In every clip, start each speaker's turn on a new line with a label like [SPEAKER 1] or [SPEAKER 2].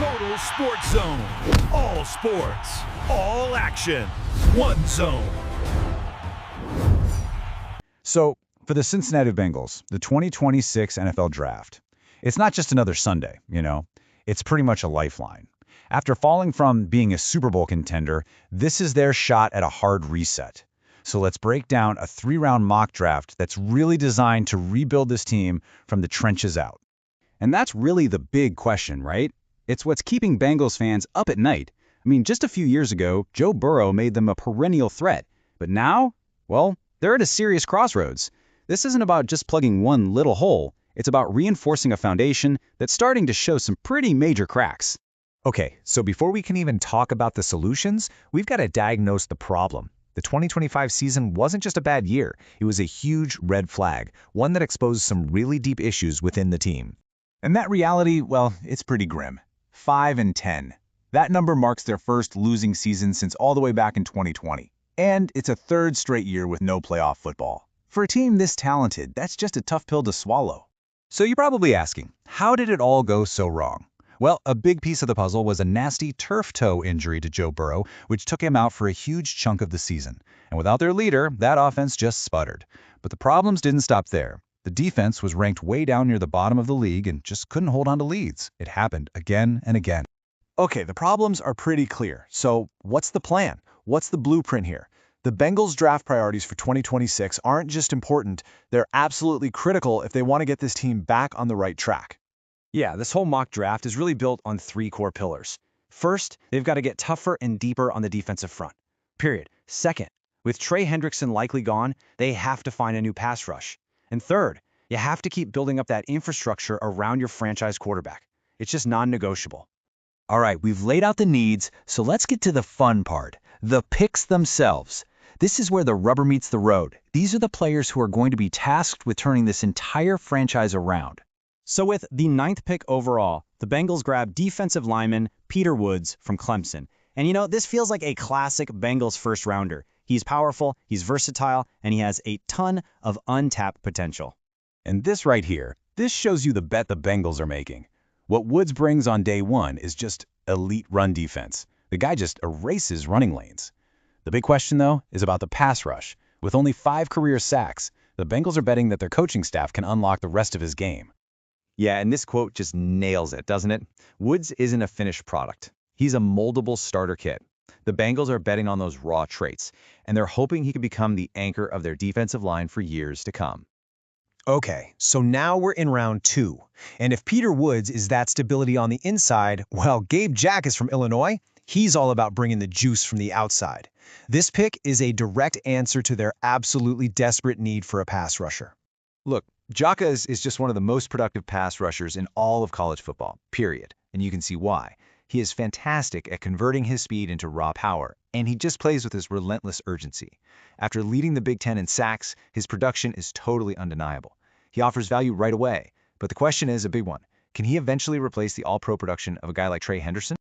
[SPEAKER 1] Total Sports Zone. All sports, all action, one zone.
[SPEAKER 2] So, for the Cincinnati Bengals, the 2026 NFL Draft, it's not just another Sunday, It's pretty much a lifeline. After falling from being a Super Bowl contender, this is their shot at a hard reset. So let's break down a 3-round mock draft that's really designed to rebuild this team from the trenches out. And that's really the big question, right? It's what's keeping Bengals fans up at night. Just a few years ago, Joe Burrow made them a perennial threat. But now, well, they're at a serious crossroads. This isn't about just plugging one little hole. It's about reinforcing a foundation that's starting to show some pretty major cracks.
[SPEAKER 3] Okay, so before we can even talk about the solutions, we've got to diagnose the problem. The 2025 season wasn't just a bad year. It was a huge red flag, one that exposed some really deep issues within the team.
[SPEAKER 4] And that reality, well, it's pretty grim. 5-10. That number marks their first losing season since all the way back in 2020. And it's a third straight year with no playoff football. For a team this talented, that's just a tough pill to swallow.
[SPEAKER 3] So you're probably asking, how did it all go so wrong? Well, a big piece of the puzzle was a nasty turf toe injury to Joe Burrow, which took him out for a huge chunk of the season. And without their leader, that offense just sputtered. But the problems didn't stop there. The defense was ranked way down near the bottom of the league and just couldn't hold on to leads. It happened again and again.
[SPEAKER 4] Okay, the problems are pretty clear. So what's the plan? What's the blueprint here? The Bengals' draft priorities for 2026 aren't just important, they're absolutely critical if they want to get this team back on the right track.
[SPEAKER 5] Yeah, this whole mock draft is really built on 3 core pillars. First, they've got to get tougher and deeper on the defensive front. Period. Second, with Trey Hendrickson likely gone, they have to find a new pass rush. And third, you have to keep building up that infrastructure around your franchise quarterback. It's just non-negotiable.
[SPEAKER 3] All right, we've laid out the needs, so let's get to the fun part, the picks themselves. This is where the rubber meets the road. These are the players who are going to be tasked with turning this entire franchise around.
[SPEAKER 5] So with the 9th pick overall, the Bengals grab defensive lineman Peter Woods from Clemson. And this feels like a classic Bengals first rounder. He's powerful, he's versatile, and he has a ton of untapped potential.
[SPEAKER 2] And this right here, this shows you the bet the Bengals are making. What Woods brings on day one is just elite run defense. The guy just erases running lanes. The big question, though, is about the pass rush. With only 5 career sacks, the Bengals are betting that their coaching staff can unlock the rest of his game.
[SPEAKER 5] Yeah, and this quote just nails it, doesn't it? Woods isn't a finished product. He's a moldable starter kit. The Bengals are betting on those raw traits, and they're hoping he can become the anchor of their defensive line for years to come.
[SPEAKER 3] Okay, so now we're in round 2. And if Peter Woods is that stability on the inside, well, Gabe Jacas from Illinois, he's all about bringing the juice from the outside. This pick is a direct answer to their absolutely desperate need for a pass rusher.
[SPEAKER 4] Look, Jacas is just one of the most productive pass rushers in all of college football, period. And you can see why. He is fantastic at converting his speed into raw power, and he just plays with his relentless urgency. After leading the Big Ten in sacks, his production is totally undeniable. He offers value right away, but the question is a big one. Can he eventually replace the all-pro production of a guy like Trey Henderson?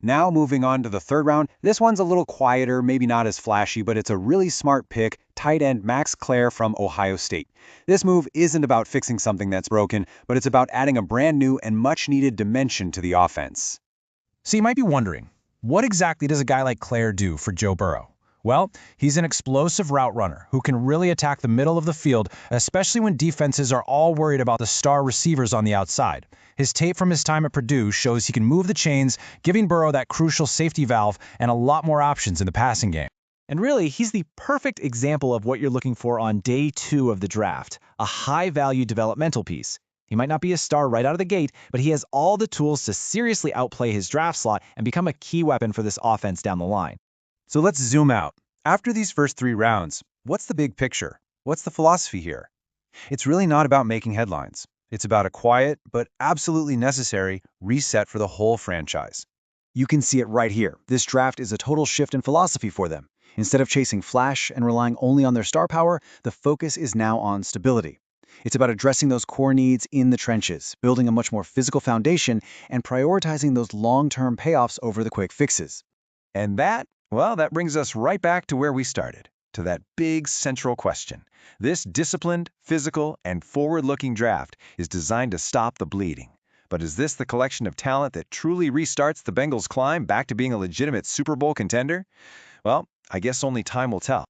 [SPEAKER 2] Now moving on to the 3rd round, this one's a little quieter, maybe not as flashy, but it's a really smart pick, tight end Max Klare from Ohio State. This move isn't about fixing something that's broken, but it's about adding a brand new and much-needed dimension to the offense.
[SPEAKER 3] So you might be wondering, what exactly does a guy like Klare do for Joe Burrow? Well, he's an explosive route runner who can really attack the middle of the field, especially when defenses are all worried about the star receivers on the outside. His tape from his time at Purdue shows he can move the chains, giving Burrow that crucial safety valve and a lot more options in the passing game.
[SPEAKER 5] And really, he's the perfect example of what you're looking for on day 2 of the draft, a high-value developmental piece. He might not be a star right out of the gate, but he has all the tools to seriously outplay his draft slot and become a key weapon for this offense down the line.
[SPEAKER 2] So let's zoom out. After these first 3 rounds, what's the big picture? What's the philosophy here? It's really not about making headlines. It's about a quiet, but absolutely necessary, reset for the whole franchise. You can see it right here. This draft is a total shift in philosophy for them. Instead of chasing flash and relying only on their star power, the focus is now on stability. It's about addressing those core needs in the trenches, building a much more physical foundation, and prioritizing those long-term payoffs over the quick fixes. And that brings us right back to where we started, to that big central question. This disciplined, physical, and forward-looking draft is designed to stop the bleeding.
[SPEAKER 4] But is this the collection of talent that truly restarts the Bengals' climb back to being a legitimate Super Bowl contender? Well, I guess only time will tell.